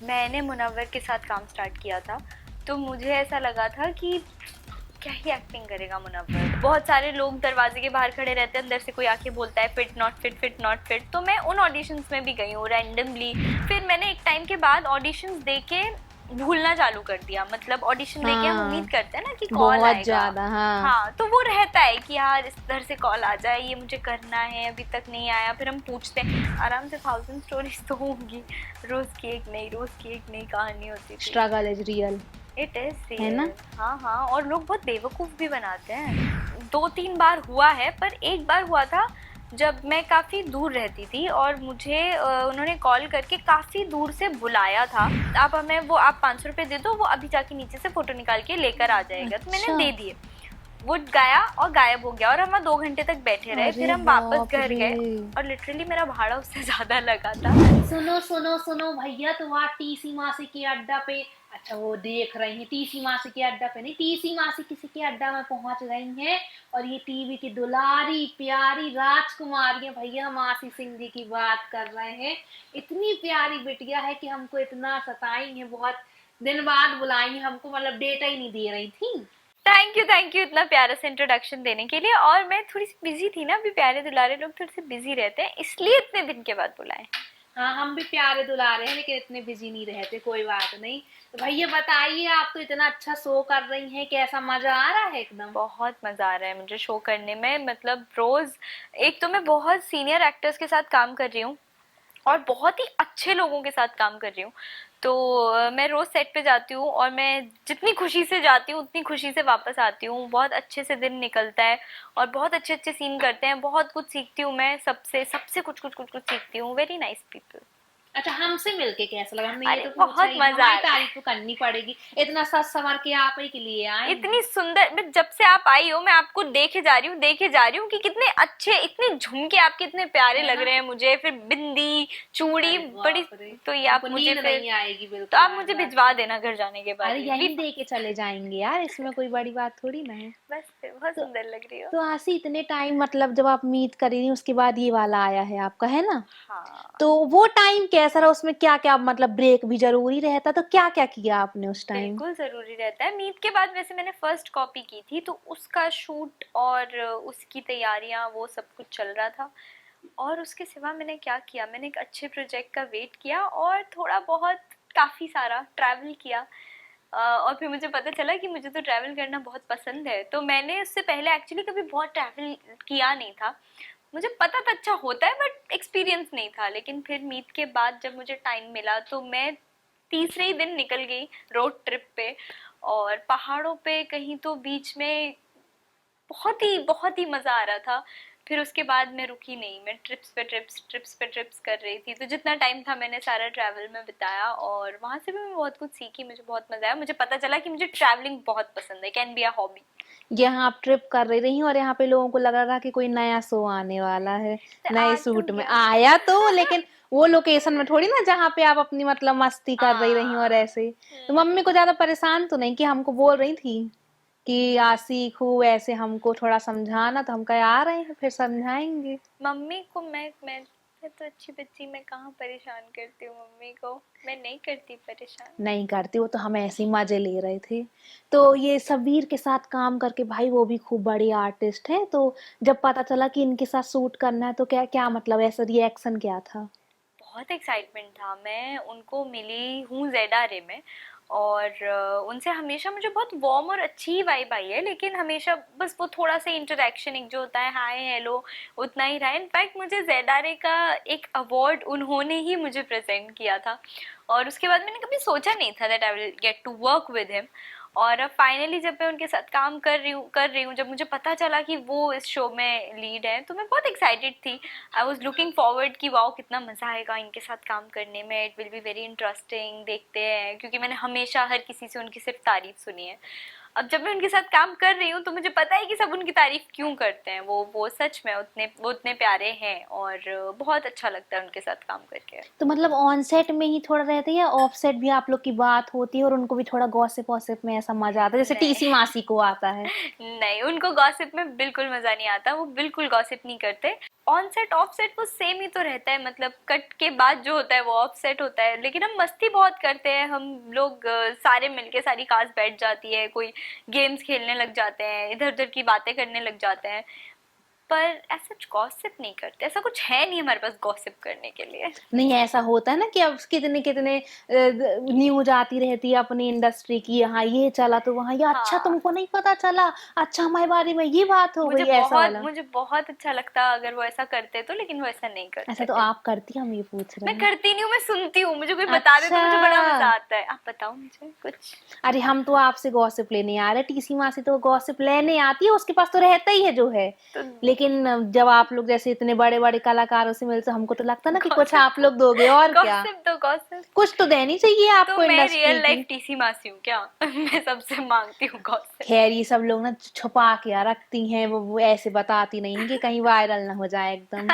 मैंने मुनव्वर के साथ काम स्टार्ट किया था, तो मुझे ऐसा लगा था कि क्या ही एक्टिंग करेगा मुनव्वर। बहुत सारे लोग दरवाजे के बाहर खड़े रहते हैं, अंदर से कोई आके बोलता है fit not fit, fit not fit. तो मैं उन ऑडिशंस में भी गई हूँ रैंडमली। फिर मैंने एक टाइम के बाद ऑडिशंस दे के भूलना चालू कर दिया। मतलब ऑडिशन देके हम हाँ, उम्मीद करते हैं ना कि कॉल बहुत आएगा। ज्यादा। हाँ, हाँ, तो वो रहता है कि यार इस तरह से कॉल आ जाए, ये मुझे करना है, अभी तक नहीं आया। फिर हम पूछते हैं, आराम से 1000 स्टोरीज तो होंगी, रोज की एक नई, रोज की एक नई कहानी होती थी। Struggle is real, it is है रियल। ना। हाँ हाँ, और लोग बहुत बेवकूफ़ भी बनाते हैं। 2-3 बार हुआ है, पर एक बार हुआ था जब मैं काफ़ी दूर रहती थी और मुझे उन्होंने कॉल करके काफ़ी दूर से बुलाया था। आप हमें वो, आप 500 रुपये दे दो, वो अभी जाके नीचे से फ़ोटो निकाल के लेकर आ जाएगा। तो मैंने अच्छा। दे दिए। वो गया और गायब हो गया, और हम वहाँ 2 घंटे तक बैठे रहे। अरे फिर हम वापस बाप घर रे। गए और लिटरली मेरा भाड़ा उससे ज़्यादा लगा था। सुनो सुनो सुनो भैया, तो वहाँ टीसी मासी के अड्डा पे, अच्छा वो देख रही हैं, टीसी मासी के अड्डा पे नहीं, टीसी मासी किसी के अड्डा में पहुंच रही हैं। और ये टीवी की दुलारी प्यारी राजकुमारी है भैया, मासी सिंह जी की बात कर रहे हैं। इतनी प्यारी बिटिया है कि हमको इतना सताई है, बहुत दिन बाद बुलाई है हमको, मतलब डेटा ही नहीं दे रही थी। थैंक यू इतना प्यारा सा इंट्रोडक्शन देने के लिए। और मैं थोड़ी सी बिजी थी ना, अभी प्यारे दुलारे लोग थोड़े से बिजी रहते हैं, इसलिए इतने दिन के बाद बुलाए। हाँ, हम भी प्यारे दुलारे हैं लेकिन इतने बिजी नहीं रहते, कोई बात नहीं। तो भैया बताइए, आप तो इतना अच्छा शो कर रही हैं, कैसा मजा आ रहा है एकदम। बहुत मजा आ रहा है मुझे शो करने में। मतलब रोज, एक तो मैं बहुत सीनियर एक्टर्स के साथ काम कर रही हूँ और बहुत ही अच्छे लोगों के साथ काम कर रही हूँ। तो मैं रोज सेट पे जाती हूँ और मैं जितनी खुशी से जाती हूँ उतनी खुशी से वापस आती हूँ। बहुत अच्छे से दिन निकलता है और बहुत अच्छे अच्छे सीन करते हैं। बहुत कुछ सीखती हूँ मैं सबसे, सबसे कुछ कुछ कुछ कुछ सीखती हूँ। Very nice people. अच्छा, हमसे मिलके कैसा लगा, हमने ये अरे तो पूछा बहुत ही नहीं, मजा हमारी आ रहा तारीफ है। तो करनी पड़ेगी। इतना सच संवर के आप ही के लिए आए इतनी हैं। सुंदर, मैं जब से आप आई हो मैं आपको देखे जा रही हूँ, देखे जा रही हूँ कि कितने अच्छे, इतने झुमके आपके इतने प्यारे है लग ना। रहे हैं मुझे। फिर बिंदी, चूड़ी अरे बड़ी। बाप रे, तो ये आप हमको मुझे नींद फिर, नहीं आएगी तो बिल्कुल आप आज मुझे रात भिजवा को। देना घर जाने के बाद अरे ही। यहीं दे के चले जाएंगे यार, इसमें कोई बड़ी बात थोड़ी ना है। बस फिर बहुत तो सुंदर लग रही हो। तो आशी इतने टाइम मतलब जब आप मीट करी रही उसके बाद ये वाला आया है आपका, है ना। हाँ, तो वो टाइम कैसा रहा, उसमें क्या क्या मतलब ब्रेक भी जरूरी रहता, तो क्या क्या किया आपने उस टाइम। बिल्कुल ज़रूरी रहता है। मीट के बाद वैसे मैंने फर्स्ट कॉपी की थी, तो उसका शूट और उसकी तैयारियां वो सब कुछ चल रहा था। और उसके सिवा मैंने क्या किया, मैंने एक अच्छे प्रोजेक्ट का वेट किया और थोड़ा बहुत, काफ़ी सारा ट्रैवल किया। और फिर मुझे पता चला कि मुझे तो ट्रैवल करना बहुत पसंद है। तो मैंने उससे पहले एक्चुअली कभी बहुत ट्रैवल किया नहीं था। मुझे पता था अच्छा होता है, बट एक्सपीरियंस नहीं था। लेकिन फिर मीट के बाद जब मुझे टाइम मिला तो मैं तीसरे ही दिन निकल गई रोड ट्रिप पे। और पहाड़ों पे कहीं तो बीच में बहुत ही मज़ा आ रहा था। फिर उसके बाद मैं रुकी नहीं, मैं ट्रिप्स पे ट्रिप्स, ट्रिप्स पे ट्रिप्स कर रही थी। तो जितना टाइम था मैंने सारा ट्रैवल में बिताया और वहाँ से भी मैं बहुत कुछ सीखी। मुझे बहुत मज़ा आया, मुझे पता चला कि मुझे ट्रैवलिंग बहुत पसंद है, कैन बी अ हॉबी। यहाँ आप ट्रिप कर रही रही और यहाँ पे लोगों को लग रहा था कि कोई नया शो आने वाला है, तो नए आ तो सूट में गया। आया तो, लेकिन वो लोकेशन में थोड़ी ना जहाँ पे आप अपनी मतलब मस्ती कर रही और हाँ। ऐसे। तो मम्मी को ज्यादा परेशान तो नहीं कि हमको बोल रही थी कि आशिक हूँ ऐसे, हमको थोड़ा समझाना, तो हम कहे आ रहे हैं फिर समझाएंगे। मम्मी को मैं तो अच्छी बच्ची, मैं कहाँ परेशान करती हूँ मम्मी को। मैं नहीं करती परेशान। नहीं करती, वो तो हम ऐसे ही मजे ले रहे थे। तो ये सबीर के साथ काम करके भाई, वो भी खूब बड़े आर्टिस्ट हैं, तो जब पता चला कि इनके साथ शूट करना है तो क्या क्या मतलब ऐसा रिएक्शन क्या था। बहुत एक्साइटमेंट था। मैं उनको मिली हूँ ज़ेडारे में और उनसे हमेशा मुझे बहुत वार्म और अच्छी वाइब आई है। लेकिन हमेशा बस वो थोड़ा सा इंटरेक्शन, एक जो होता है हाय हेलो, उतना ही रहा। इनफैक्ट मुझे ज़ेडारे का एक अवार्ड उन्होंने ही मुझे प्रेजेंट किया था। और उसके बाद मैंने कभी सोचा नहीं था that I will get to work with him. और अब फाइनली जब मैं उनके साथ काम कर रही हूँ, जब मुझे पता चला कि वो इस शो में लीड है, तो मैं बहुत एक्साइटेड थी। आई वॉज लुकिंग फॉरवर्ड कि वाओ कितना मज़ा आएगा इनके साथ काम करने में, it will be very interesting, देखते हैं। क्योंकि मैंने हमेशा हर किसी से उनकी सिर्फ तारीफ सुनी है। अब जब मैं उनके साथ काम कर रही हूँ तो मुझे पता है कि सब उनकी तारीफ क्यों करते हैं। वो सच में वो उतने प्यारे हैं और बहुत अच्छा लगता है उनके साथ काम करके। तो मतलब ऑन सेट में ही थोड़ा रहते हैं या ऑफ सेट भी आप लोग की बात होती है और उनको भी थोड़ा गॉसिप वॉसिप में ऐसा मजा आता है जैसे टीसी नहीं। मासी को आता है। नहीं, उनको गॉसिप में बिल्कुल मज़ा नहीं आता, वो बिल्कुल गॉसिप नहीं करते। ऑन सेट ऑफ सेट वो सेम ही तो रहता है, मतलब कट के बाद जो होता है वो ऑफ सेट होता है, लेकिन हम मस्ती बहुत करते हैं, हम लोग सारे मिलके सारी कास्ट बैठ जाती है, कोई गेम्स खेलने लग जाते हैं, इधर उधर की बातें करने लग जाते हैं, पर ऐसा गॉसिप नहीं करते, ऐसा कुछ है नहीं हमारे पास गॉसिप करने के लिए। नहीं ऐसा होता है ना कि अब कितने कितने न्यूज आती रहती है अपनी इंडस्ट्री की, यहाँ ये चला तो वहाँ ये, अच्छा हाँ, तुमको नहीं पता चला, अच्छा हमारे बारे में ये बात हो गई, ऐसा वाला। मुझे बहुत अच्छा लगता अगर वो ऐसा करते तो, लेकिन वो ऐसा नहीं ऐसा करते तो थे। आप करती, हम ये पूछ रहे मैं हैं। करती नहीं हूँ, मैं सुनती हूँ, मुझे कोई बता दे तो मुझे बड़ा मजा अच्छा, आता है। आप बताओ मुझे कुछ। अरे हम तो आपसे गॉसिप लेने आ रहे, टीसी मासी तो गॉसिप लेने आती है, उसके पास तो रहता ही है जो है। तो लेकिन जब आप लोग जैसे इतने बड़े बड़े कलाकारों से मिलते, हमको तो लगता ना कि कुछ गॉसिप, आप लोग दोगे, और क्या, गॉसिप तो गॉसिप। कुछ तो देनी चाहिए तो आपको मैं इंडस्ट्री रियल की। लाइफ टीसी मासी हूँ क्या? मैं सबसे मांगती हूँ गॉसिप। खैर ये सब लोग ना छुपा के रखती हैं, वो ऐसे बताती नहीं है कि कहीं वायरल ना हो जाए एकदम,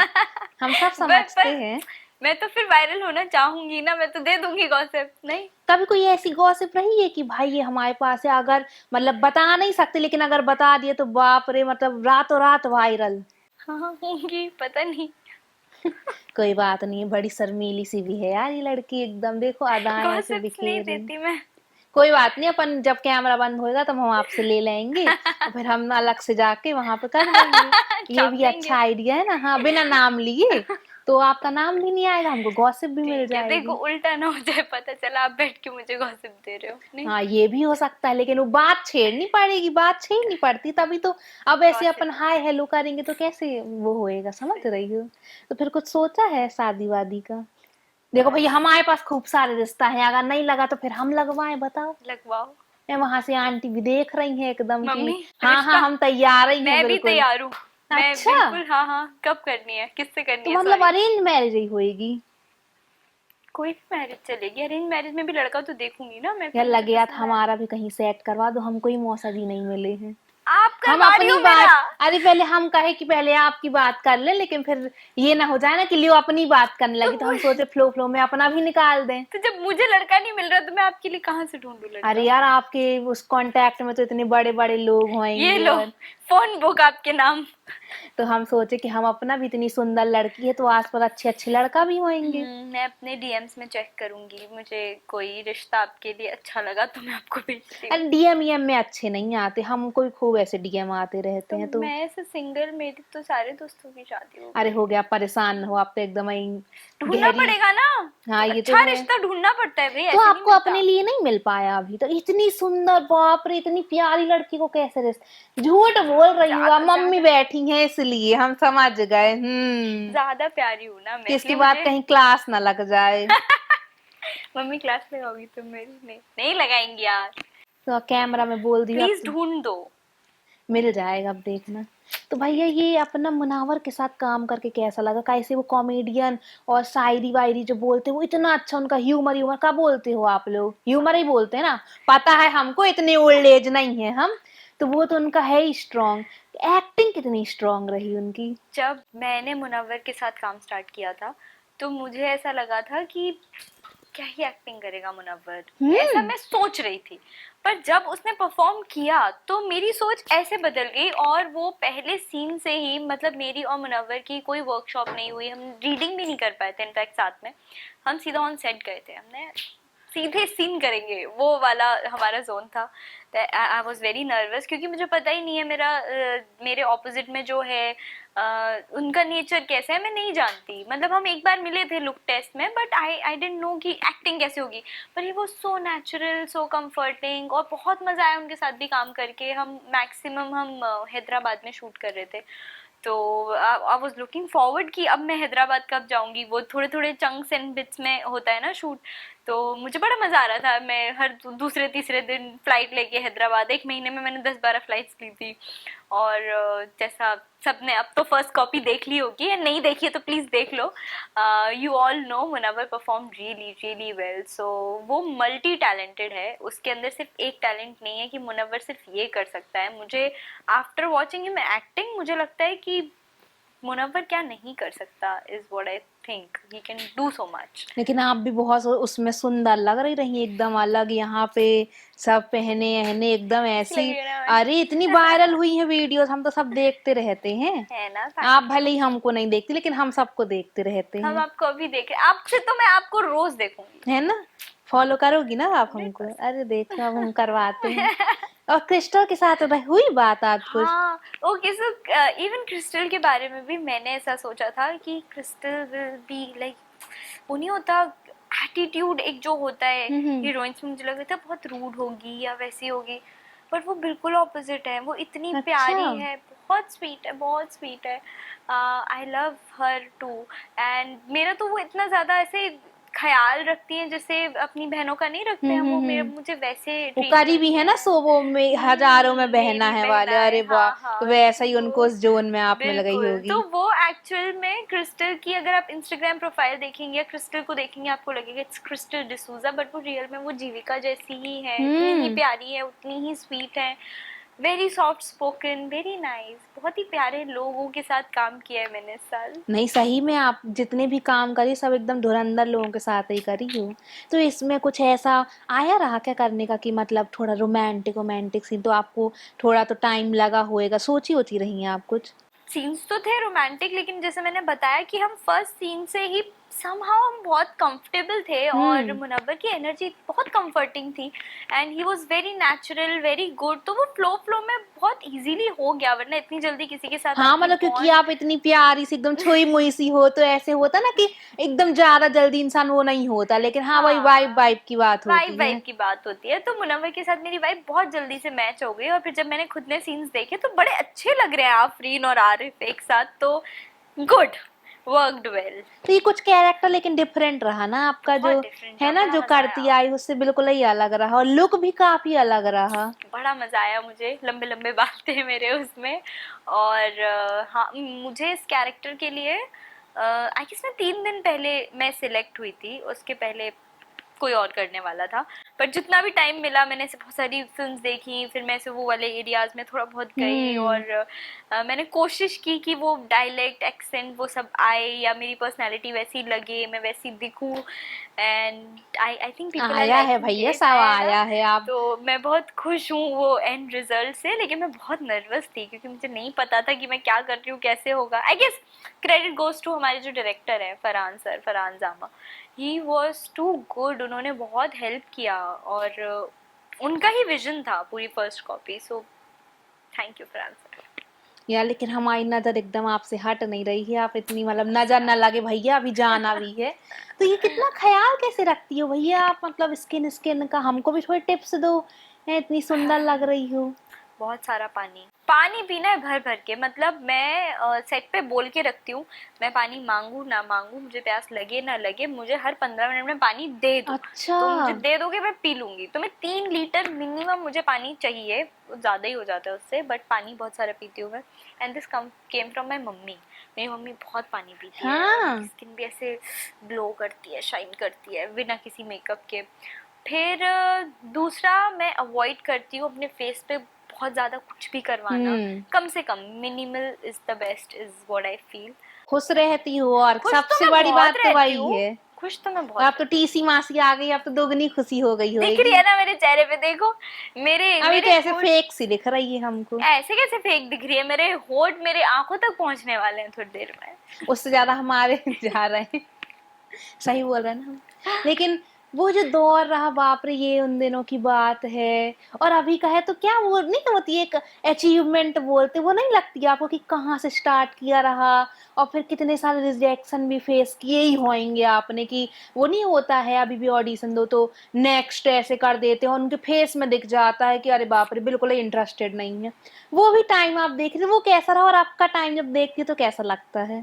हम सब समझते पर हैं। मैं तो फिर वायरल होना चाहूंगी ना, मैं तो दे दूंगी गॉसिप। नहीं, कभी कोई ऐसी गॉसिप रही है कि भाई ये हमारे पास है, अगर मतलब बता नहीं सकते लेकिन अगर बता दिए तो बाप रे, मतलब रातों रात वायरल? हाँ होंगी, पता नहीं। कोई बात नहीं, बड़ी शर्मीली सी भी है यार ये लड़की, एकदम देखो अदाएं ऐसे गॉसिप्स नहीं बिखेर रही। देती मैं। कोई बात नहीं, अपन जब कैमरा बंद होएगा तब हम आपसे ले लेंगे और फिर हम अलग से जाके वहां पे कर देंगे। ये छाप भी देंगे। अच्छा आइडिया है ना, हाँ बिना नाम लिए, तो आपका नाम भी नहीं आएगा, हमको गॉसिप भी मिल ठीक है, देखो जाएगी। उल्टा ना हो जाए, पता चला आप बैठ के मुझे गॉसिप दे रहे हो। नहीं, हाँ ये भी हो सकता है, लेकिन वो बात छेड़नी पड़ेगी, बात छेड़नी पड़ती तभी तो। अब ऐसे गॉसिप अपन हाय हेलो करेंगे तो कैसे वो होएगा, समझ सही। रही हो? तो फिर कुछ सोचा है शादी वादी का? देखो भैया बस हमारे पास खूब सारे रिश्ता है, अगर नहीं लगा तो फिर हम लगवाएं, बताओ। लगवाओ। मैं वहां से आंटी भी देख रही हैं एकदम कि मम्मी, हाँ हाँ रिश्ता, हम तैयार ही हैं मैं भी बिल्कुल। तैयार हूँ। मैं अच्छा, बिल्कुल, हाँ हाँ, कब करनी है, किससे करनी तो है, मतलब सॉरी। अरेंज मैरिज ही होएगी? कोई भी मैरिज चलेगी, अरेंज मैरिज में भी लड़का तो देखूंगी ना मैं, यार फिर मुझे लगे यार पसंद आया। हमारा भी कहीं सेट करवा दो, हमको ही मौसा जी नहीं मिले हैं। आप हम करवा रही अपनी हो बात, मेरा? अरे पहले हम कहे कि पहले आपकी बात कर ले, लेकिन फिर ये ना हो जाए ना कि लियो अपनी बात करने तो लगी, तो हम सोचे फ्लो फ्लो में अपना भी निकाल दें। तो जब मुझे लड़का नहीं मिल रहा तो मैं आपके लिए कहाँ से ढूंढूं अरे लड़का? यार आपके उस कांटेक्ट में तो इतने बड़े बड़े लोग ये होंगे, लो, और फोन बुक आपके नाम। तो हम सोचे कि हम अपना भी, इतनी सुंदर लड़की है तो आस पास अच्छे अच्छे लड़का भी होंगे। मैं अपने डीएम्स में चेक करूंगी, मुझे कोई रिश्ता आपके लिए अच्छा लगा तो मैं आपको भेजती हूँ। अरे डीएम ईएम में अच्छे नहीं आते, हमको भी खूब ऐसे डीएम आते रहते तो हैं तो। मैं ऐसे सिंगल, मेरी तो सारे दोस्तों की शादी हो अरे गई। हो गया, परेशान न हो, आप तो एकदम ही ढूंढना गहरी। पड़ेगा ना, हाँ ये तो अच्छा है। रिश्ता ढूंढना पड़ता है भाई, तो ऐसे नहीं आपको मिलता। अपने लिए नहीं मिल पाया अभी तो? इतनी सुंदर, बाप रे, इतनी प्यारी लड़की को कैसे रिश्ता? झूठ बोल रही हूँ, अब ज्यादा मम्मी ज्यादा बैठी हैं इसलिए हम समझ गए। हम्म, ज्यादा प्यारी हूँ ना मैं, कि इसके इसलिए बाद मुझे। कहीं क्लास ना लग जाए। मम्मी क्लास लगाओगी तुम मेरी? नहीं, नहीं लगाएंगी यार। तो कैमरा में बोल दिया अब प्लीज तो ढूंढ दो। मिल जाएगा, अब देखना। तो भैया ये अपना मुनावर के साथ काम करके कैसा लगा? कैसे वो कॉमेडियन और शायरी वायरी जो बोलते हैं वो इतना अच्छा, उनका ह्यूमर, ह्यूमर क्या बोलते हो आप लोग, ह्यूमर ही बोलते हैं ना? पता है हमको, इतने ओल्ड एज नहीं है हम, तो वो तो उनका है ही स्ट्रांग। एक्टिंग कितनी स्ट्रांग रही उनकी। जब मैंने मुनव्वर के साथ काम स्टार्ट किया था तो मुझे ऐसा लगा था कि क्या ही एक्टिंग करेगा मुनव्वर, ऐसा हम्म, मैं सोच रही थी। पर जब उसने परफॉर्म किया तो मेरी सोच ऐसे बदल गई, और वो पहले सीन से ही, मतलब मेरी और मुनव्वर की कोई वर्कशॉप नहीं हुई, हम रीडिंग भी नहीं कर पाए थे इनफैक्ट साथ में, हम सीधा ऑन सेट गए थे, हमने सीधे सीन करेंगे वो वाला हमारा जोन था। आई वॉज वेरी नर्वस, क्योंकि मुझे पता ही नहीं है मेरा मेरे ऑपोजिट में जो है उनका नेचर कैसा है मैं नहीं जानती, मतलब हम एक बार मिले थे लुक टेस्ट में, बट आई डेंट नो कि एक्टिंग कैसे होगी। पर ही वो सो नेचुरल, सो कंफर्टिंग, और बहुत मजा आया उनके साथ भी काम करके। हम मैक्सिमम हम हैदराबाद में शूट कर रहे थे, तो आई वॉज लुकिंग फॉरवर्ड कि अब मैं हैदराबाद कब जाऊंगी, वो थोड़े थोड़े चंक्स एंड बिट्स में होता है ना शूट। तो मुझे बड़ा मजा आ रहा था, मैं हर दूसरे तीसरे दिन फ्लाइट लेके हैदराबाद, एक महीने में मैंने 10-12 फ्लाइट्स ली थी। और जैसा सबने अब तो फर्स्ट कॉपी देख ली होगी, या नहीं देखी है तो प्लीज देख लो। You all know Munawar perform really really well, so वो मल्टी टैलेंटेड है, उसके अंदर सिर्फ एक टैलेंट नहीं है कि मुनव्वर सिर्फ ये कर सकता है। मुझे आफ्टर वॉचिंग हिम एक्टिंग मुझे लगता है कि मुनव्वर क्या नहीं कर सकता, is what I think he can do so much. लेकिन आप भी बहुत उसमें सुंदर लग रही एकदम अलग, यहाँ पे सब पहने वहने एकदम अच्छी लग ऐसी। रही है ना मैं? अरे इतनी वायरल हुई है वीडियोस, हम तो सब देखते रहते हैं। है ना, आप thank भले ही you. हमको नहीं देखती, लेकिन हम सबको देखते रहते हम हैं, आपको अभी देख रहे, आपसे तो मैं आपको रोज देखूंगी। है ना? फॉलो करोगी ना आप हमको? 100%. अरे देखो अब हम करवाते हैं। और क्रिस्टल के साथ हुई बात आज कुछ? हाँ, ओके, सो इवन क्रिस्टल के बारे में भी मैंने ऐसा सोचा था कि क्रिस्टल विल बी लाइक, वो नहीं होता एटीट्यूड एक जो होता है हम्म। हीरोइंस में, मुझे लगा था बहुत रूड होगी या वैसी होगी, बट वो बिल्कुल ऑपोजिट है। वो इतनी अच्छा। प्यारी है, बहुत स्वीट है, बहुत स्वीट है। I love her too. And मेरा तो वो इतना ज़्यादा ऐसे ख्याल रखती हैं जैसे अपनी बहनों का नहीं रखते हैं, वो मेरे हम्म। मुझे वैसे वो ट्रीट करीबी करती है ना, हैं। सो में हजारों में बहना मेरी है वाले, बहना अरे है, वाह। हाँ हाँ, तो वैसा ही उनको वो उस जोन में आप में लगाई बिल्कुल। तो होगी। वो एक्चुअल में क्रिस्टल की अगर आप इंस्टाग्राम प्रोफाइल देखेंगे या क्रिस्टल को देखेंगे, आपको लगेगा इट्स क्रिस्टल डिसूजा, बट वो रियल में वो जीविका जैसी ही है, इतनी ही प्यारी है, उतनी ही स्वीट है, very soft spoken, very nice. बहुत ही प्यारे लोगों के साथ काम किया है मैंने इस साल। नहीं सही में आप जितने भी काम करी सब एकदम धुरंधर लोगों के साथ ही करी हो। तो इसमें कुछ ऐसा आया रहा क्या करने का कि मतलब थोड़ा रोमांटिक रोमांटिक सीन, तो आपको थोड़ा तो टाइम लगा होएगा, सोची होती रही हैं आप कुछ? सीन्स तो थे रोमांटिक, लेकिन जैसे मैंने बताया कि हम फर्स्ट सीन से ही समहाउ हम बहुत कंफर्टेबल थे, और मुनव्वर की एनर्जी बहुत कंफर्टिंग थी, and he was very natural, very good. तो वो फ्लो में बहुत इजीली हो गया, वरना इतनी जल्दी किसी के साथ हाँ आपकी मतलब क्योंकि बॉन्ड आप इतनी प्यारी सी एकदम छोई मुई सी हो, तो ऐसे होता ना कि एकदम ज्यादा जल्दी इंसान वो नहीं होता, लेकिन हाँ वही वाइब वाइब की बात वाइब होती वाइब है। की बात होती है। तो मुनव्वर के साथ मेरी वाइब बहुत जल्दी से मैच हो गई, और फिर जब मैंने खुद ने सीन्स देखे तो बड़े अच्छे लग रहे हैं आफरीन और आरिफ एक साथ, तो गुड, वर्कड वेल। तो ये कुछ कैरेक्टर लेकिन डिफरेंट रहा ना आपका, जो बहुत डिफरेंट है था, ना, बड़ा जो मजा करती आया। आई उससे बिल्कुल ही अलग रहा, और लुक भी काफी अलग रहा। बड़ा मजा आया मुझे, लंबे लंबे बाल थे मेरे उसमें। और हाँ, मुझे इस कैरेक्टर के लिए आई गेस मैं 3 दिन पहले मैं सिलेक्ट हुई थी, उसके पहले कोई और करने वाला था। बट जितना भी टाइम मिला, मैंने ऐसे बहुत सारी फिल्म्स देखी, फिर मैं ऐसे वो वाले एरियाज में थोड़ा बहुत गई, और मैंने कोशिश की कि वो डायलेक्ट एक्सेंट वो सब आए, या मेरी पर्सनालिटी वैसी लगे, मैं वैसी दिखूं, and I think people are आया है लाइकिंग भैया, इट, सब आया है ना। आया है आप। तो मैं बहुत खुश हूँ वो एंड रिजल्ट से, लेकिन मैं बहुत नर्वस थी क्योंकि मुझे नहीं पता था कि मैं क्या कर रही हूँ, कैसे होगा। I guess credit goes to हमारे जो डायरेक्टर हैं, Farhan sir, Farhan Jama. He was too good, उन्होंने बहुत हेल्प किया, और उनका ही विजन था पूरी first copy. So thank you Farhan sir. यार लेकिन हमारी नजर एकदम आपसे हट नहीं रही है, आप इतनी मतलब नजर न लगे भैया, अभी जाना भी है। तो ये कितना ख्याल कैसे रखती हो भैया आप, मतलब स्किन स्किन का हमको भी थोड़ी टिप्स दो, है इतनी सुंदर लग रही हो। बहुत सारा पानी, पानी पीना है भर भर के। मतलब मैं सेट पे बोल के रखती हूँ, मैं पानी मांगू ना मांगू, मुझे प्यास लगे ना लगे, मुझे हर 15 मिनट में पानी दे दो। अच्छा। तो मुझे दे दोगे, मैं पी लूंगी। तो मैं 3 लीटर मिनिमम मुझे पानी चाहिए, ज़्यादा ही हो जाता है उससे, बट पानी बहुत सारा पीती हूँ मैं। And this came from my mummy. मेरी मम्मी बहुत पानी पीती है, और हाँ। उनकी स्किन भी ऐसे ग्लो करती है, शाइन करती है बिना किसी मेकअप के। फिर दूसरा, मैं अवॉइड करती हूँ अपने फेस पे बहुत ज़्यादा कुछ भी करवाना। कम से कम minimal is the best, is what I feel. खुश रहती हो, और खुश तो सबसे मैं बड़ी बहुत बात तो रहती वही हूँ, है। खुश तो मैं और बहुत अब तो रहती टीसी मासी आ गई, अब तो दोगुनी खुशी हो गई हूँ। दिख रही होगी। है ना मेरे चेहरे पे, देखो मेरे अभी तो मेरे ऐसे होठ फेक सी दिख रही है हमको। ऐसे कैसे फेक दिख रही है, मेरे होठ मेरे आंखों तक पहुंचने वाले हैं थोड़ी देर में। उससे ज्यादा हमारे जा रहे हैं। सही बोल रहे हैं ना हम। लेकिन वो जो दौर रहा, बाप रे, ये उन दिनों की बात है। और अभी का है तो क्या वो नहीं होती एक अचीवमेंट बोलते, वो नहीं लगती आपको कि कहाँ से स्टार्ट किया रहा, और फिर कितने सारे रिजेक्शन भी फेस किए ही होंगे आपने, कि वो नहीं होता है अभी भी ऑडिशन दो तो नेक्स्ट ऐसे कर देते हैं, उनके फेस में दिख जाता है कि अरे बाप रे बिल्कुल ही इंटरेस्टेड नहीं है। वो भी टाइम आप देख रहे हो, वो कैसा रहा, और आपका टाइम जब देखती है तो कैसा लगता है?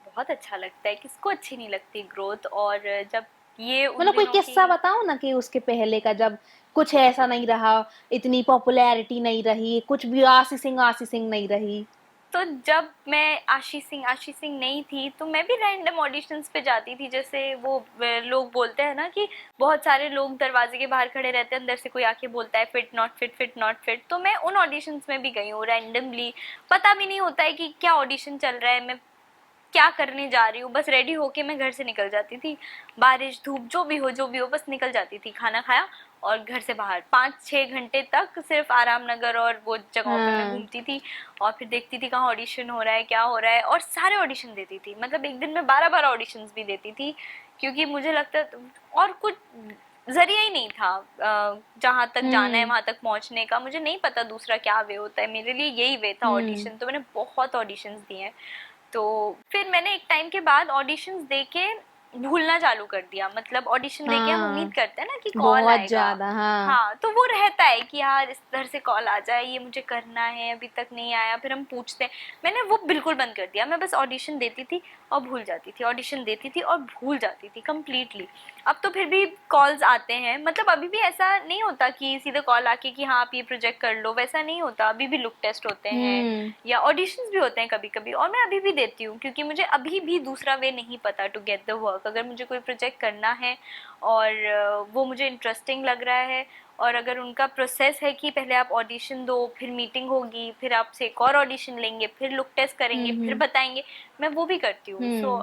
बहुत अच्छा लगता है, किसको अच्छी नहीं लगती ग्रोथ। और जब ये उन मतलब कोई दिनों की, किस्सा बताओ ना कि उसके पहले का, जब कुछ ऐसा नहीं रहा, इतनी पॉपुलैरिटी नहीं रही, कुछ भी आशी सिंह नहीं रही। तो जब मैं आशी सिंह नहीं थी, तो मैं भी रैंडम ऑडिशंस पे जाती थी। जैसे वो लोग बोलते हैं ना कि बहुत सारे लोग दरवाजे के बाहर खड़े रहते हैं, अंदर से कोई आके बोलता है fit not fit, fit not fit. तो मैं उन ऑडिशंस में भी गई हूँ रैंडमली, पता भी नहीं होता है कि क्या ऑडिशन चल रहा है। मैं क्या करने जा रही हूँ, बस रेडी होके मैं घर से निकल जाती थी, बारिश धूप जो भी हो बस निकल जाती थी, खाना खाया और घर से बाहर 5-6 घंटे तक सिर्फ आराम नगर और वो जगहों पे मैं हाँ। घूमती थी और फिर देखती थी कहाँ ऑडिशन हो रहा है, क्या हो रहा है, और सारे ऑडिशन देती थी, मतलब एक दिन में 12-12 ऑडिशंस भी देती थी, क्योंकि मुझे लगता और कुछ जरिया ही नहीं था जहाँ तक जाना है वहां तक पहुंचने का, मुझे नहीं पता दूसरा क्या वे होता है, मेरे लिए यही वे था ऑडिशन, तो मैंने बहुत ऑडिशंस दिए हैं। तो फिर मैंने एक टाइम के बाद ऑडिशंस देके भूलना चालू कर दिया, मतलब ऑडिशन देके हम उम्मीद हाँ, करते हैं ना कि कॉल बहुत आएगा, ज्यादा। हाँ। हाँ तो वो रहता है कि यार इस तरह से कॉल आ जाए, ये मुझे करना है, अभी तक नहीं आया, फिर हम पूछते हैं। मैंने वो बिल्कुल बंद कर दिया, मैं बस ऑडिशन देती थी और भूल जाती थी, ऑडिशन देती थी और भूल जाती थी कम्प्लीटली। अब तो फिर भी कॉल्स आते हैं, मतलब अभी भी ऐसा नहीं होता कि सीधे कॉल आके कि हाँ आप ये प्रोजेक्ट कर लो, वैसा नहीं होता, अभी भी लुक टेस्ट होते हैं हम्म। या ऑडिशंस भी होते हैं कभी कभी, और मैं अभी भी देती हूँ क्योंकि मुझे अभी भी दूसरा वे नहीं पता टू गेट द वर्क। अगर मुझे कोई प्रोजेक्ट करना है और वो मुझे इंटरेस्टिंग लग रहा है, और अगर उनका प्रोसेस है कि पहले आप ऑडिशन दो, फिर मीटिंग होगी, फिर आपसे एक और ऑडिशन लेंगे, फिर लुक टेस्ट करेंगे, फिर हम्म। बताएंगे, मैं वो भी करती हूँ। So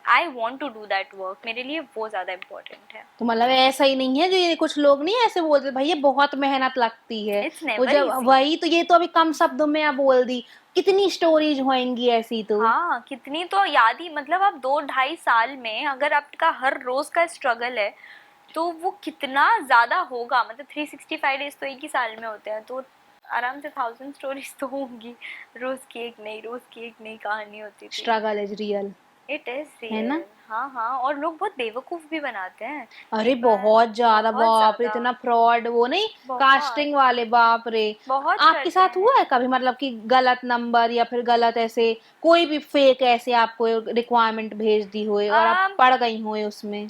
I want to do that work, मेरे लिए वो ज़्यादा इम्पोर्टेंट है। तो मतलब ऐसा ही नहीं है जो ये कुछ लोग नहीं ऐसे बोलते, भैया बहुत मेहनत लगती है। इट्स वो नेवर जब इजी। वही तो, ये तो अभी कम शब्दों में आप बोल दी, कितनी स्टोरीज होंगी ऐसी तो। हाँ कितनी तो याद ही, मतलब आप 2-2.5 साल में अगर आपका हर रोज का स्ट्रगल है तो वो कितना ज्यादा होगा, मतलब 365 डेज तो एक ही साल में होते हैं, तो आराम से 1000 स्टोरीज तो होंगी, रोज की एक नई कहानी होती थी। Struggle is real. It is है ना? रियल। हाँ हाँ, और लोग बहुत बेवकूफ भी बनाते हैं। अरे एक बार बहुत ज्यादा, बहुत बाप रे, ज्यादा, इतना फ्रॉड, वो नहीं, बहुत कास्टिंग वाले, बाप रे। बहुत आपके करते साथ हुआ हैं। है कभी, मतलब कि गलत नंबर या फिर गलत ऐसे कोई भी फेक ऐसे आपको रिक्वायरमेंट भेज दी होए और आप um, पड़ गई होए उसमें?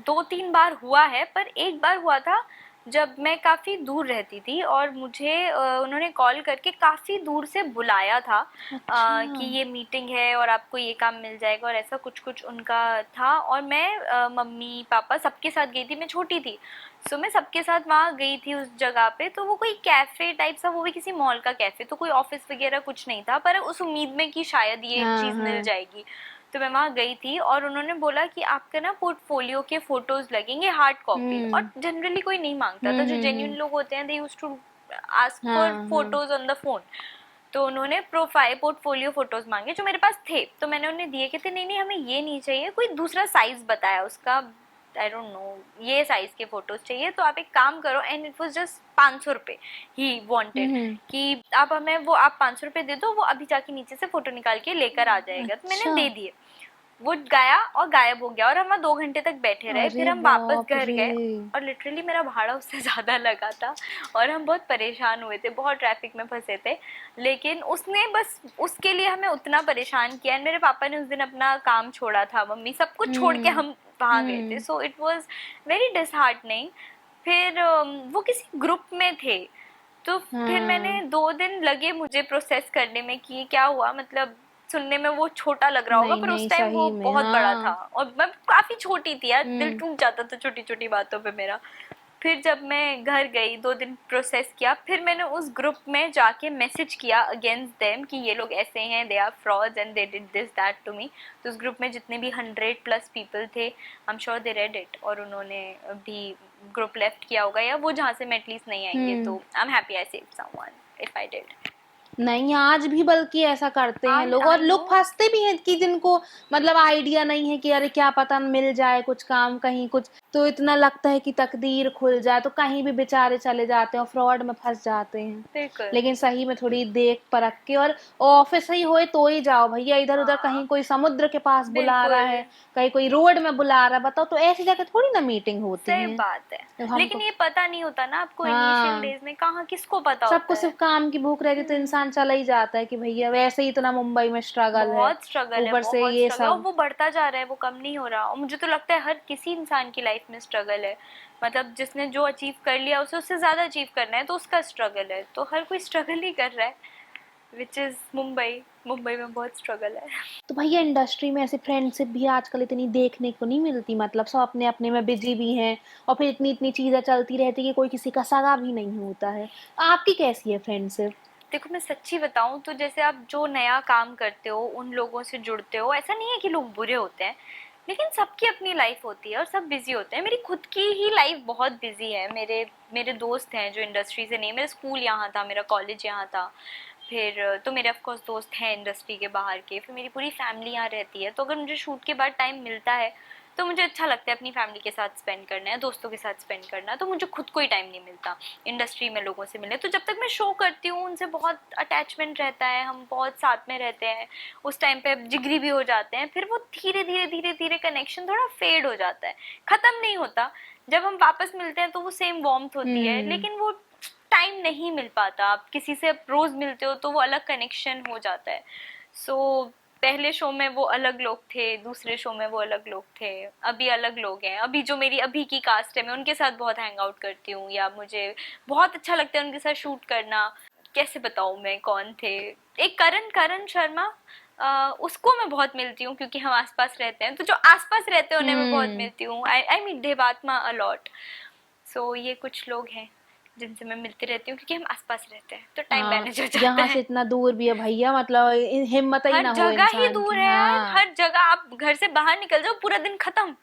2-3 बार हुआ है, पर एक बार हुआ था जब मैं काफ़ी दूर रहती थी और मुझे उन्होंने कॉल करके काफ़ी दूर से बुलाया था अच्छा। कि ये मीटिंग है और आपको ये काम मिल जाएगा, और ऐसा कुछ कुछ उनका था, और मैं मम्मी पापा सबके साथ गई थी, मैं छोटी थी, सो मैं सबके साथ वहाँ गई थी उस जगह पे। तो वो कोई कैफ़े टाइप सा, वो भी किसी मॉल का कैफ़े, तो कोई ऑफिस वगैरह कुछ नहीं था, पर उस उम्मीद में कि शायद ये हाँ चीज़ मिल हाँ। जाएगी। तो मैं वहाँ गई थी और उन्होंने बोला कि आपका ना पोर्टफोलियो के फोटोज लगेंगे, हार्ड कॉपी, और हम्म जनरली कोई नहीं मांगता था, जो जेन्युइन लोग होते हैं they used to ask for हाँ हाँ। Photos on the phone. तो उन्होंने प्रोफाइल पोर्टफोलियो फोटोज मांगे जो मेरे पास थे, तो मैंने उन्हें दिए, कहते नहीं नहीं हमें ये नहीं चाहिए, कोई दूसरा साइज बताया उसका, आई डोंट नो, ये साइज के फोटोज चाहिए, तो आप एक काम करो, एंड इट वाज जस्ट 500 रुपये ही वांटेड, हम्म। कि आप हमें वो आप 500 रुपये दे दो, वो अभी जाके नीचे से फोटो निकाल के लेकर आ जाएगा। तो मैंने अच्छा। दे दिए, वो गया और गायब हो गया, और हम वहाँ 2 घंटे तक बैठे रहे, अरे फिर हम वापस बाप घर रे। गए, और लिटरली मेरा भाड़ा उससे ज़्यादा लगा था, और हम बहुत परेशान हुए थे, बहुत ट्रैफिक में फंसे थे, लेकिन उसने बस उसके लिए हमें उतना परेशान किया। एंड मेरे पापा ने उस दिन अपना काम छोड़ा था, मम्मी सब कुछ छोड़ के हम्म हम वहाँ गए थे, hmm. So it was very disheartening. फिर वो किसी ग्रुप में थे, तो फिर मैंने हाँ। 2 दिन लगे मुझे प्रोसेस करने में कि क्या हुआ, मतलब सुनने में वो छोटा लग रहा होगा, नहीं पर उस नहीं, टाइम वो सही में, बहुत बड़ा था, हाँ। और मैं काफी छोटी थी यार, दिल हम्म टूट जाता था छोटी छोटी बातों पे मेरा। फिर जब मैं घर गई, 2 दिन प्रोसेस किया, फिर मैंने उस ग्रुप में जाके मैसेज किया अगेंस्ट देम कि ये लोग ऐसे हैं, they are frauds and they did this that to me. तो उस ग्रुप में जितने भी 100+ पीपल थे, I am sure they read it, और उन्होंने भी ग्रुप लेफ्ट किया होगा, या वो जहाँ से मैं एटलीस्ट नहीं आएंगे, हम्म। तो I am happy I save someone if I did. नहीं, आज भी बल्कि ऐसा करते हैं लोग, और आई लोग नो। फंसते भी हैं कि जिनको मतलब आइडिया नहीं है कि अरे क्या पता मिल जाए कुछ काम कहीं कुछ, तो इतना लगता है कि तकदीर खुल जाए, तो कहीं भी बेचारे चले जाते हैं और फ्रॉड में फंस जाते हैं। बिल्कुल। लेकिन सही में थोड़ी देख परख के, और ऑफिस ही होए तो ही जाओ भैया, इधर उधर हाँ कहीं कोई समुद्र के पास बुला रहा बिल्कुल, है, कहीं कोई रोड में बुला रहा है, बताओ, तो ऐसी जगह थोड़ी ना मीटिंग होती सही है। बात है। तो लेकिन हमको, ये पता नहीं होता ना आपको, इनिशियल हाँ, डेज में कहाँ किसको पता सबको होता सिर्फ है। काम की भूख रहती तो इंसान चला ही जाता है कि भैया वैसे ही इतना मुंबई में स्ट्रगल है, बहुत स्ट्रगल है, ऊपर से बहुत ये स्ट्रगल, और सब। वो बढ़ता जा रहा है, वो कम नहीं हो रहा, और मुझे तो लगता है हर किसी इंसान की लाइफ में स्ट्रगल है, मतलब जिसने जो अचीव कर लिया उसे उससे ज़्यादा अचीव करना है, तो उसका स्ट्रगल है, तो हर कोई स्ट्रगल ही कर रहा है, विच इज़ मुंबई। मुंबई में बहुत स्ट्रगल है। तो भैया इंडस्ट्री में ऐसे फ्रेंडशिप भी आजकल इतनी देखने को नहीं मिलती, मतलब सब अपने अपने में बिजी भी हैं, और फिर इतनी इतनी चीजें चलती रहती है कि कोई किसी का सगा भी नहीं होता है। आपकी कैसी है फ्रेंडशिप? देखो मैं सच्ची बताऊं तो जैसे आप जो नया काम करते हो उन लोगों से जुड़ते हो, ऐसा नहीं है कि लोग बुरे होते हैं, लेकिन सबकी अपनी लाइफ होती है और सब बिजी होते हैं। मेरी खुद की ही लाइफ बहुत बिजी है। मेरे मेरे दोस्त हैं जो इंडस्ट्री से नहीं, मेरा स्कूल यहाँ था, मेरा कॉलेज यहाँ था, फिर तो मेरे ऑफ कोर्स दोस्त हैं इंडस्ट्री के बाहर के, फिर मेरी पूरी फैमिली यहाँ रहती है। तो अगर मुझे शूट के बाद टाइम मिलता है तो मुझे अच्छा लगता है अपनी फैमिली के साथ स्पेंड करना है, दोस्तों के साथ स्पेंड करना है। तो मुझे खुद को ही टाइम नहीं मिलता इंडस्ट्री में लोगों से मिलने। तो जब तक मैं शो करती हूँ उनसे बहुत अटैचमेंट रहता है, हम बहुत साथ में रहते हैं, उस टाइम पे जिगरी भी हो जाते हैं। फिर वो धीरे धीरे धीरे धीरे कनेक्शन थोड़ा फेड हो जाता है, ख़त्म नहीं होता। जब हम वापस मिलते हैं तो वो सेम वार्मथ होती है, लेकिन वो टाइम नहीं मिल पाता। आप किसी से रोज़ मिलते हो तो वो अलग कनेक्शन हो जाता है। सो पहले शो में वो अलग लोग थे, दूसरे शो में वो अलग लोग थे, अभी अलग लोग हैं। अभी जो मेरी अभी की कास्ट है मैं उनके साथ बहुत हैंग आउट करती हूँ, या मुझे बहुत अच्छा लगता है उनके साथ शूट करना। कैसे बताऊँ मैं कौन थे, एक करण करण शर्मा, उसको मैं बहुत मिलती हूँ क्योंकि हम आसपास रहते हैं। तो जो आसपास रहते हैं उन्हें मैं बहुत मिलती हूँ। I meet देवात्मा allot. सो ये कुछ लोग हैं जिनसे मैं मिलती रहती हूँ क्योंकि हम आसपास रहते हैं, तो टाइम हाँ, मैनेज हो जाता यहाँ है। से इतना दूर भी है भैया, मतलब हिम्मत ही हर ना हो जगह ही इंसान दूर की। है यार, हाँ हर जगह। आप घर से बाहर निकल जाओ पूरा दिन खत्म।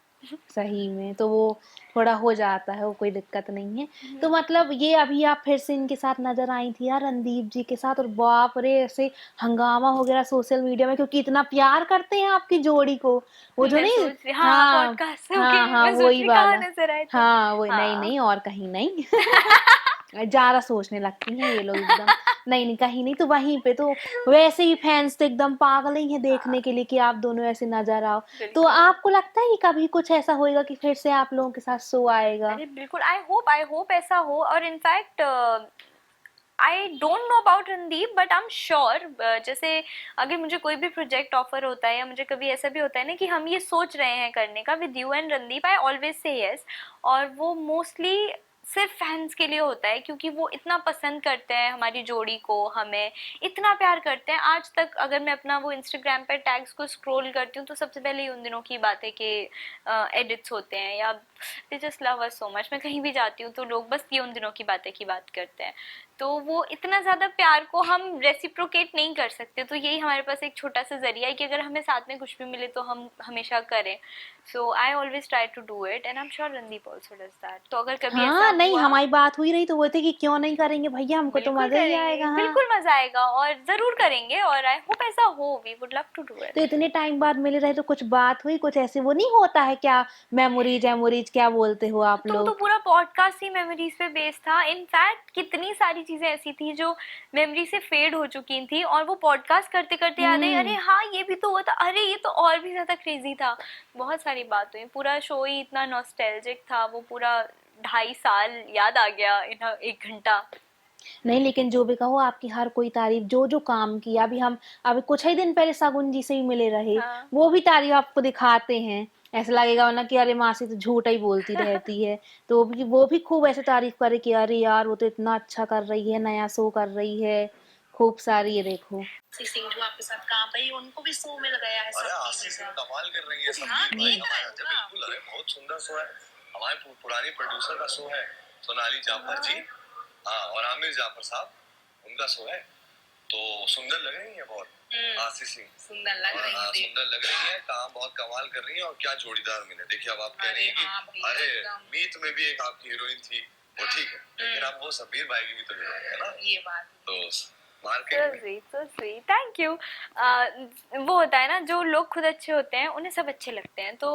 सही में, तो वो थोड़ा हो जाता है, वो कोई दिक्कत नहीं है। तो मतलब ये अभी आप फिर से इनके साथ नजर आई थी यार, रणदीप जी के साथ, और बाप रे ऐसे हंगामा हो गया सोशल मीडिया में, क्योंकि इतना प्यार करते हैं आपकी जोड़ी को। वो जो मैं नहीं, सोच रही, हाँ हाँ पॉडकास्ट, हाँ ओके, हाँ मैं सोच वही रही कहाँ वाला, नजर आए थे। हाँ वो नहीं हाँ। नहीं और कहीं नहीं। ज्यादा सोचने लगती हैं ये लोग एकदम। नहीं नहीं कहीं नहीं, तो वहीं पे तो वैसे ही फैंस तो एकदम पागल ही हैं देखने के लिए कि आप दोनों ऐसे नजर आओ। तो बिल्कुल। आपको लगता है कि कभी कुछ ऐसा होएगा कि फिर से आप लोगों के साथ शो आएगा? अरे बिल्कुल, आई होप ऐसा हो। और in fact I don't know about Randeep but I am sure, जैसे अगर मुझे कोई भी प्रोजेक्ट ऑफर होता है या मुझे कभी ऐसा भी होता है ना कि हम ये सोच रहे हैं करने का with you and Randeep, I always say yes. और वो मोस्टली सिर्फ फैंस के लिए होता है क्योंकि वो इतना पसंद करते हैं हमारी जोड़ी को, हमें इतना प्यार करते हैं। आज तक अगर मैं अपना वो इंस्टाग्राम पर टैग्स को स्क्रॉल करती हूँ तो सबसे पहले ही उन दिनों की बातें के एडिट्स होते हैं, या they just love us so much. मैं कहीं भी जाती हूँ तो लोग बस ये उन दिनों की बातें की बात करते हैं। तो वो इतना ज़्यादा प्यार को हम रेसिप्रोकेट नहीं कर सकते, तो यही हमारे पास एक छोटा सा जरिया है कि अगर हमें साथ में कुछ भी मिले तो हम हमेशा करें। So I always try to do it and I am sure Randeep also does that. तो अगर कभी ऐसा हाँ नहीं, हुआ, हमारी बात हुई रही तो वो थे कि क्यों नहीं करेंगे भैया, हमको तो बिल्कुल मजा ही करेंगे, आएगा। हाँ बिल्कुल मजा आएगा और जरूर करेंगे। और आई होप ऐसा हो, we would love to do तो इट। इतने टाइम बाद मिले रहे तो कुछ बात हुई, कुछ ऐसे वो नहीं होता है क्या, मेमोरीज एमोरीज क्या बोलते हो आप तो लोग? पूरा पॉडकास्ट ही मेमोरीज पे बेस्ड था। इनफैक्ट कितनी सारी चीजें ऐसी थी जो मेमोरी से फेड हो चुकी थी और वो पॉडकास्ट करते करते याद आई, अरे हाँ ये भी तो हुआ था, अरे ये तो और भी ज्यादा क्रेजी था। बहुत सारी बात हुई, पूरा शो ही इतना नॉस्टैल्जिक था। वो पूरा 2.5 साल याद आ गया इन 1 घंटा। नहीं लेकिन जो भी कहो, आपकी हर कोई तारीफ, जो जो काम किया, अभी हम अभी कुछ ही दिन पहले शगुन जी से भी मिले रहे, हाँ। वो भी तारीफ आपको दिखाते हैं। ऐसा लगेगा वरना कि अरे मासी तो झूठ ही बोलती रहती है। तो वो भी खूब ऐसे तारीफ करे कि अरे यार वो तो इतना अच्छा कर रही है, नया शो कर रही है, खूब सारी। ये देखो सिंह जो आपके साथ काम करी उनको भी शो में लगाया है। अरे आशीष सिंह कमाल कर रही है सब। हाँ, देख रहे हो ना। बिल्कुल, अरे बहुत सुंदर शो है। हमारे पुरानी प्रोड्यूसर का शो है, सोनाली जाफर जी, हाँ, और आमिर जाफर साहब, उनका शो है। तो सुंदर लग रही है बहुत आशीष सिंह, सुंदर लग रही है। सुंदर लग रही है, काम बहुत कमाल कर रही है। और क्या जोड़ीदार मिले। देखिए अब आप कह रही हैं कि अरे मीत में भी एक आपकी हीरोइन थी, वो ठीक है, लेकिन अब वो सबीर भाई की भी तो हीरोइन है ना। ये बात तो So market sweet, so sweet, thank you। वो होता है ना, जो लोग खुद अच्छे होते हैं उन्हें सब अच्छे लगते हैं। तो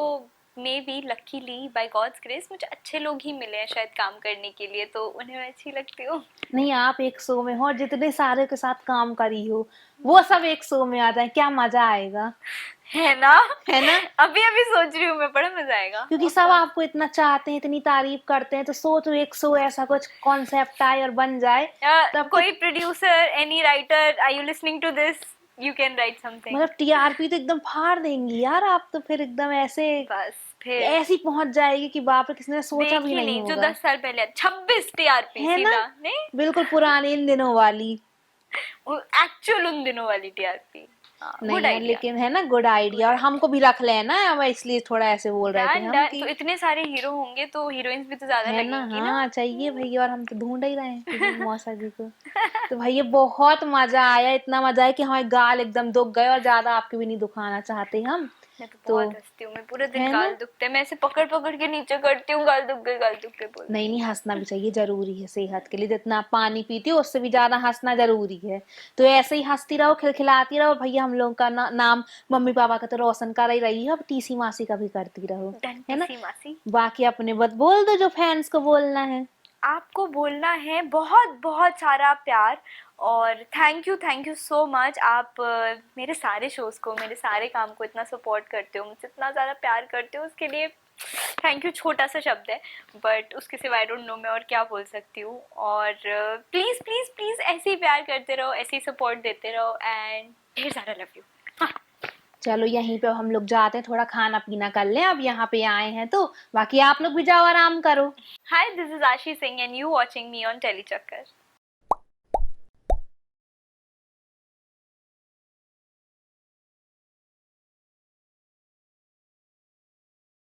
maybe luckily by God's grace मुझे अच्छे लोग ही मिले हैं शायद काम करने के लिए, तो उन्हें मैं अच्छी लगती हूँ। नहीं, आप एक शो में हो और जितने सारे के साथ काम करी हो वो सब एक शो में आ जाए, क्या मजा आएगा, है ना। है ना? अभी अभी सोच रही हूँ मैं, बड़ा मजा आएगा। क्योंकि सब आपको इतना चाहते हैं, इतनी तारीफ करते हैं, तो सोचो एक शो ऐसा कुछ कॉन्सेप्ट आए और बन जाए तब कोई producer, any writer, are you listening to this, you can write something. मतलब टीआरपी तो एकदम फाड़ देंगी यार आप तो, फिर एकदम ऐसे बस फिर ऐसी पहुंच जाएगी कि बाप रे, किसी ने सोचा भी देखी नहीं नहीं जो होगा। 10 साल पहले 26 टीआरपी है ना, सीधा नहीं, बिल्कुल पुराने इन दिनों वाली। एक्चुअल उन दिनों वाली टीआरपी। नहीं गुड यार, आइडिया। लेकिन है ना गुड आइडिया, और हमको भी रख लेना, अब इसलिए थोड़ा ऐसे बोल रहे थे डन हम डन, कि तो इतने सारे हीरो होंगे तो हीरोइंस भी तो ज्यादा है ना, लगेंगी ना। हाँ चाहिए भैया, और हम तो ढूंढ ही रहे हैं किसी मौसा जी को। तो भैया बहुत मजा आया, इतना मजा आया कि हमारे गाल एकदम दुख गए, और ज्यादा आपके भी नहीं दुखाना चाहते हम। मैं तो तो बहुत हंसती हूँ, मैं पूरे दिन है गाल ना, दुखते हैं, मैं ऐसे पकड़ पकड़ के नीचे करती हूँ, गाल दुख गए, गाल दुख गए नहीं बोलती नहीं, हूँ। हंसना भी चाहिए, जरूरी है सेहत के लिए, जितना आप पानी पीती हो उससे भी ज्यादा हंसना जरूरी है। तो ऐसे ही हंसती रहो, खिलखिलाती रहो भैया, हम लोग का नाम मम्मी पापा का तो रोशन कर ही रही है, अब टीसी मासी का भी करती रहो। डन है ना, टीसी मासी। बाकी अपने बोल दो जो फैंस को बोलना है। आपको बोलना है बहुत बहुत सारा प्यार, और थैंक यू सो मच। आप मेरे सारे शोज़ को, मेरे सारे काम को इतना सपोर्ट करते हो, मुझसे इतना ज़्यादा प्यार करते हो, उसके लिए थैंक यू। छोटा सा शब्द है, बट उसके सिवा आई डोंट नो मैं और क्या बोल सकती हूँ। और प्लीज़ प्लीज़ प्लीज़ ऐसे ही प्यार करते रहो, ऐसे ही सपोर्ट देते रहो, एंड ढेर सारा लव यू। चलो यहीं पे अब हम लोग जाते हैं, थोड़ा खाना पीना कर लें, अब यहाँ पे आए हैं तो बाकी आप लोग भी जाओ आराम करो। हाय, this is Ashi Singh and you watching me on Tele चक्कर।